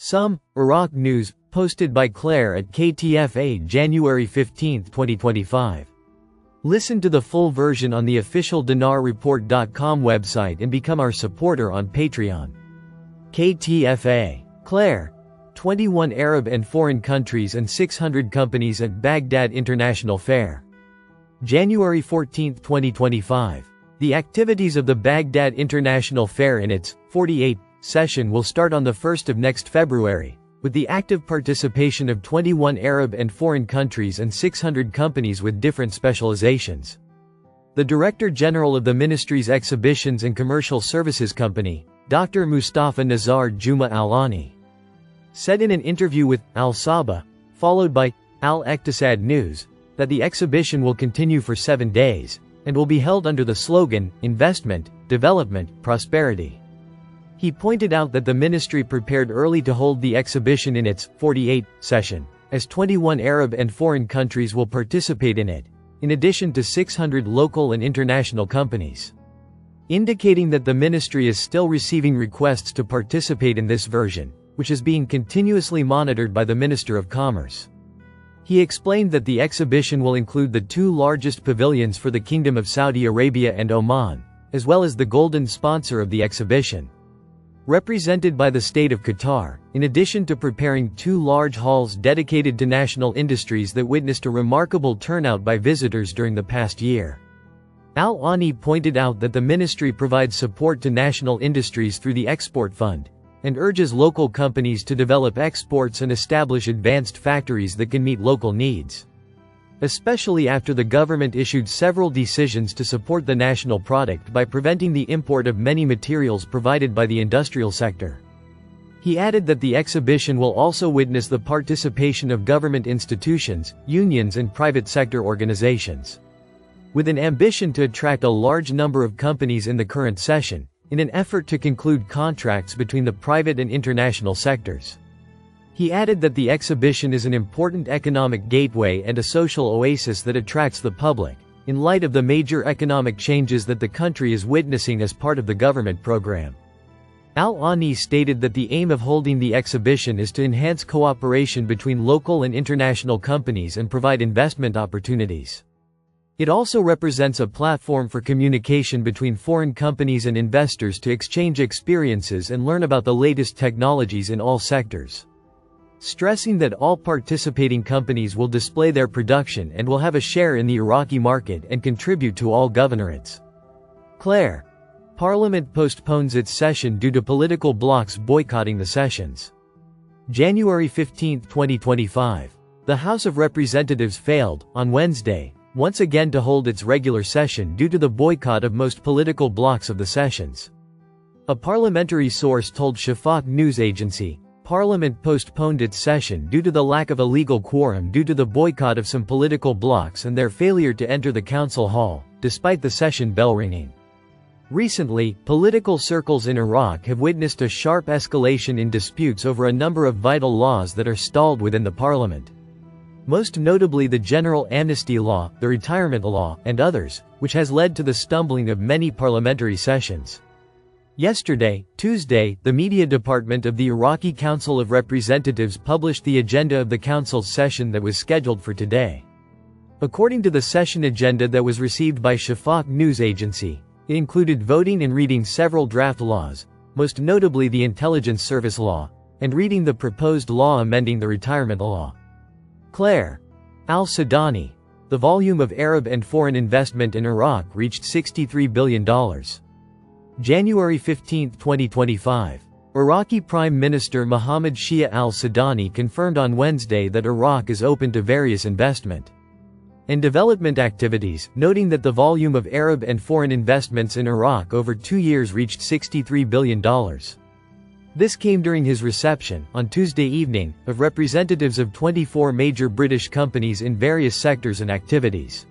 Some Iraq news posted by Clare at KTFA January 15, 2025. Listen to the full version on the official dinarreport.com website and become our supporter on Patreon. KTFA. Clare. 21 Arab and foreign countries and 600 companies at Baghdad International Fair. January 14, 2025. The activities of the Baghdad International Fair in its 48th session will start on the 1st of next February, with the active participation of 21 Arab and foreign countries and 600 companies with different specializations. The Director General of the Ministry's Exhibitions and Commercial Services Company, Dr. Mustafa Nazar Juma Al-Ani, said in an interview with Al-Saba, followed by Al-Iqtisad News, that the exhibition will continue for 7 days, and will be held under the slogan, Investment, Development, Prosperity. He pointed out that the ministry prepared early to hold the exhibition in its 48th session, as 21 Arab and foreign countries will participate in it, in addition to 600 local and international companies. Indicating that the ministry is still receiving requests to participate in this version, which is being continuously monitored by the Minister of Commerce. He explained that the exhibition will include the 2 largest pavilions for the Kingdom of Saudi Arabia and Oman, as well as the golden sponsor of the exhibition, represented by the State of Qatar, in addition to preparing 2 large halls dedicated to national industries that witnessed a remarkable turnout by visitors during the past year. Al-Ani pointed out that the ministry provides support to national industries through the Export Fund, and urges local companies to develop exports and establish advanced factories that can meet local needs, especially after the government issued several decisions to support the national product by preventing the import of many materials provided by the industrial sector. He added that the exhibition will also witness the participation of government institutions, unions and private sector organizations, with an ambition to attract a large number of companies in the current session, in an effort to conclude contracts between the private and international sectors. He added that the exhibition is an important economic gateway and a social oasis that attracts the public, in light of the major economic changes that the country is witnessing as part of the government program. Al-Ani stated that the aim of holding the exhibition is to enhance cooperation between local and international companies and provide investment opportunities. It also represents a platform for communication between foreign companies and investors to exchange experiences and learn about the latest technologies in all sectors, stressing that all participating companies will display their production and will have a share in the Iraqi market and contribute to all governorates. Clare. Parliament postpones its session due to political blocs boycotting the sessions. January 15, 2025. The House of Representatives failed, on Wednesday, once again to hold its regular session due to the boycott of most political blocs of the sessions. A parliamentary source told Shafaq news agency, Parliament postponed its session due to the lack of a legal quorum due to the boycott of some political blocs and their failure to enter the council hall, despite the session bell ringing. Recently, political circles in Iraq have witnessed a sharp escalation in disputes over a number of vital laws that are stalled within the parliament, most notably the General Amnesty Law, the Retirement Law, and others, which has led to the stumbling of many parliamentary sessions. Yesterday, Tuesday, the media department of the Iraqi Council of Representatives published the agenda of the council's session that was scheduled for today. According to the session agenda that was received by Shafaq news agency, it included voting and reading several draft laws, most notably the Intelligence Service Law, and reading the proposed law amending the Retirement Law. Clare. Al-Sudani. The volume of Arab and foreign investment in Iraq reached $63 billion. January 15, 2025. Iraqi Prime Minister Mohammed Shia al-Sudani confirmed on Wednesday that Iraq is open to various investment and development activities, noting that the volume of Arab and foreign investments in Iraq over 2 years reached $63 billion. This came during his reception, on Tuesday evening, of representatives of 24 major British companies in various sectors and activities,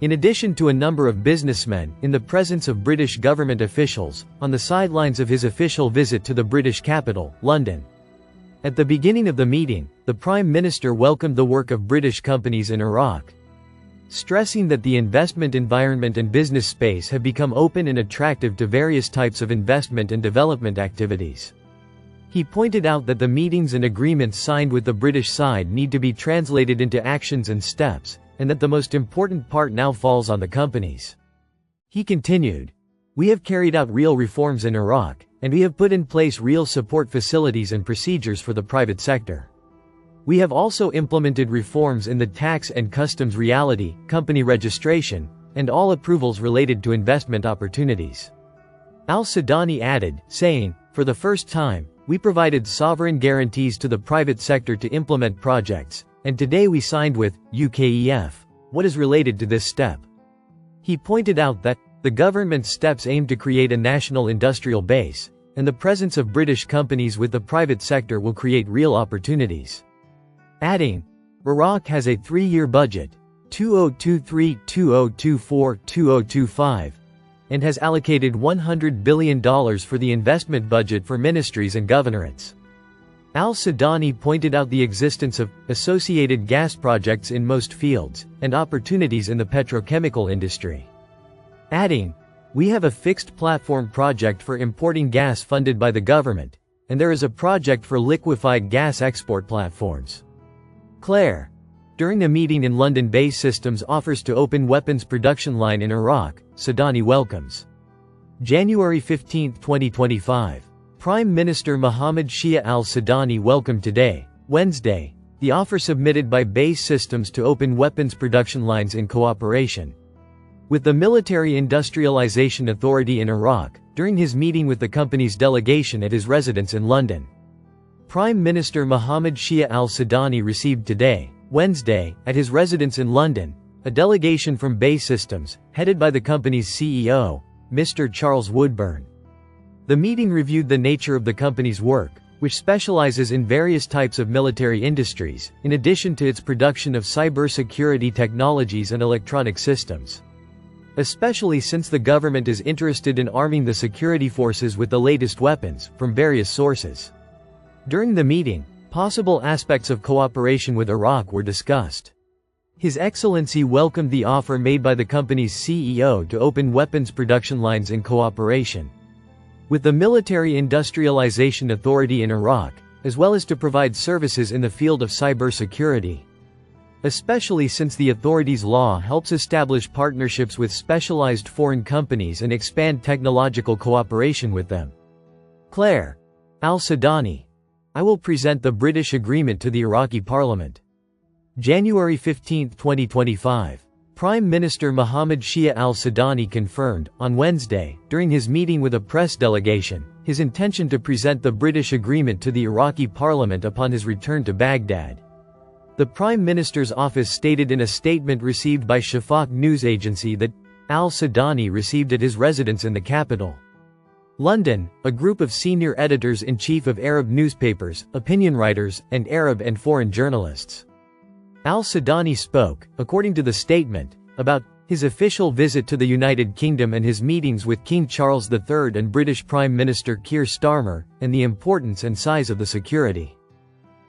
in addition to a number of businessmen, in the presence of British government officials, on the sidelines of his official visit to the British capital, London. At the beginning of the meeting, the Prime Minister welcomed the work of British companies in Iraq, stressing that the investment environment and business space have become open and attractive to various types of investment and development activities. He pointed out that the meetings and agreements signed with the British side need to be translated into actions and steps, and that the most important part now falls on the companies. He continued, "We have carried out real reforms in Iraq, and we have put in place real support facilities and procedures for the private sector. We have also implemented reforms in the tax and customs reality, company registration, and all approvals related to investment opportunities." Al-Sudani added, saying, "For the first time, we provided sovereign guarantees to the private sector to implement projects, and today we signed with UKEF. What is related to this step?" He pointed out that the government's steps aim to create a national industrial base, and the presence of British companies with the private sector will create real opportunities. Adding, "Iraq has a 3-year budget, 2023-2024-2025, and has allocated $100 billion for the investment budget for ministries and governorates." Al-Sudani pointed out the existence of associated gas projects in most fields, and opportunities in the petrochemical industry. Adding, "We have a fixed platform project for importing gas funded by the government, and there is a project for liquefied gas export platforms." Clare. During the meeting in London, Base Systems offers to open weapons production line in Iraq, Sudani welcomes. January 15, 2025. Prime Minister Mohammed Shia al-Sudani welcomed today, Wednesday, the offer submitted by Base Systems to open weapons production lines in cooperation with the Military Industrialization Authority in Iraq, during his meeting with the company's delegation at his residence in London. Prime Minister Mohammed Shia al-Sudani received today, Wednesday, at his residence in London, a delegation from Base Systems, headed by the company's CEO, Mr. Charles Woodburn. The meeting reviewed the nature of the company's work, which specializes in various types of military industries, in addition to its production of cybersecurity technologies and electronic systems. Especially since the government is interested in arming the security forces with the latest weapons, from various sources. During the meeting, possible aspects of cooperation with Iraq were discussed. His Excellency welcomed the offer made by the company's CEO to open weapons production lines in cooperation with the Military Industrialization Authority in Iraq, as well as to provide services in the field of cybersecurity. Especially since the authority's law helps establish partnerships with specialized foreign companies and expand technological cooperation with them. Clare. Al-Sudani. "I will present the British agreement to the Iraqi Parliament." January 15, 2025. Prime Minister Mohammed Shia al-Sudani confirmed, on Wednesday, during his meeting with a press delegation, his intention to present the British agreement to the Iraqi Parliament upon his return to Baghdad. The Prime Minister's office stated in a statement received by Shafaq news agency that al-Sudani received at his residence in the capital. London, a group of senior editors-in-chief of Arab newspapers, opinion writers, and Arab and foreign journalists. Al-Sudani spoke, according to the statement, about his official visit to the United Kingdom and his meetings with King Charles III and British Prime Minister Keir Starmer, and the importance and size of the security,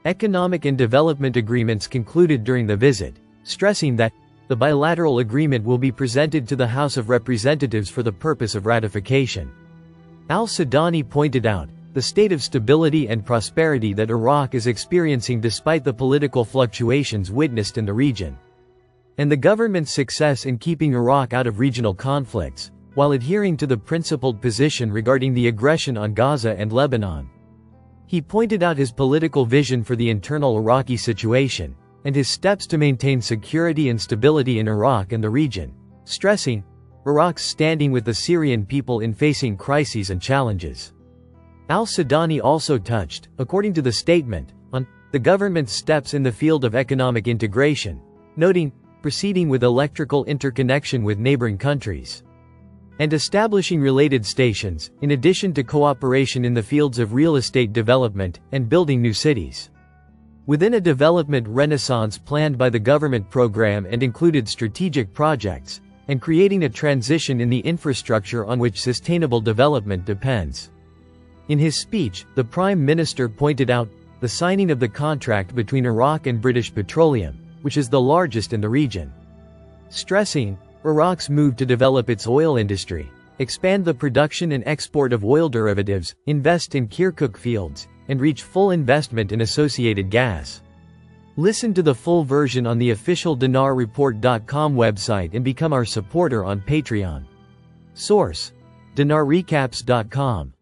economic and development agreements concluded during the visit, stressing that the bilateral agreement will be presented to the House of Representatives for the purpose of ratification. Al-Sudani pointed out the state of stability and prosperity that Iraq is experiencing despite the political fluctuations witnessed in the region, and the government's success in keeping Iraq out of regional conflicts, while adhering to the principled position regarding the aggression on Gaza and Lebanon. He pointed out his political vision for the internal Iraqi situation, and his steps to maintain security and stability in Iraq and the region, stressing Iraq's standing with the Syrian people in facing crises and challenges. Al-Sudani also touched, according to the statement, on the government's steps in the field of economic integration, noting proceeding with electrical interconnection with neighboring countries, and establishing related stations, in addition to cooperation in the fields of real estate development and building new cities. Within a development renaissance planned by the government program and included strategic projects, and creating a transition in the infrastructure on which sustainable development depends. In his speech, the Prime Minister pointed out the signing of the contract between Iraq and British Petroleum, which is the largest in the region, stressing Iraq's move to develop its oil industry, expand the production and export of oil derivatives, invest in Kirkuk fields, and reach full investment in associated gas. Listen to the full version on the official dinarreport.com website and become our supporter on Patreon. Source: dinarrecaps.com